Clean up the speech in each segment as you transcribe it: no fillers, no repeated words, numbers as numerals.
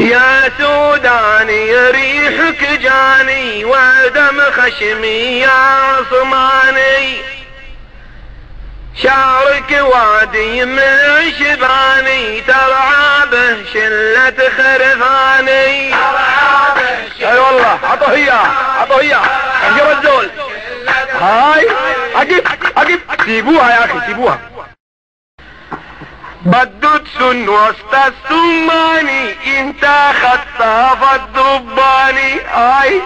يا سوداني ريحك جاني ودم خشمي يا عصماني، شعرك وادي من شباني ترعى به شلة خرفاني. اي والله عطوه اياه عطوه اياه انجب الزول. هاي اقف سيبوها يا اخي سيبوها. بدت وسط السماني انت خطاف الضباني. هاي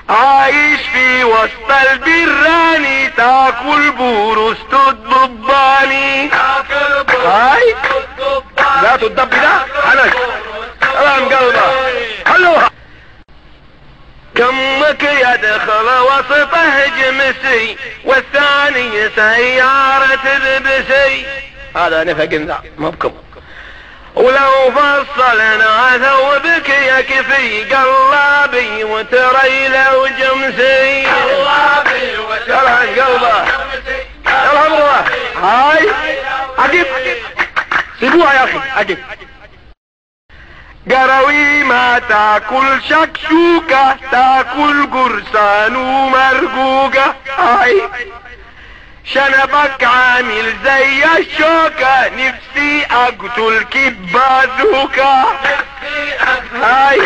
عايش في وسط البراني تاكل بورست الضباني. هاي ذات الضب ده حنش سلام قلبه حلوها. كمك يدخل وسطه جمسي والثاني سيارة ذبسي. هذا نفق ذا ما بكم. ولو فصلنا ثوبك يكفي قلابي وتريله وجمسي. قلابي وتريله وجمسي. يلا امره. هاي اقف سيبوها يا اخي اقف. قروي ما تاكل شكشوكة تاكل قرصان ومرقوقة. هاي شنبك عامل زي الشوكة نفسي اقتل كبازوكا. هاي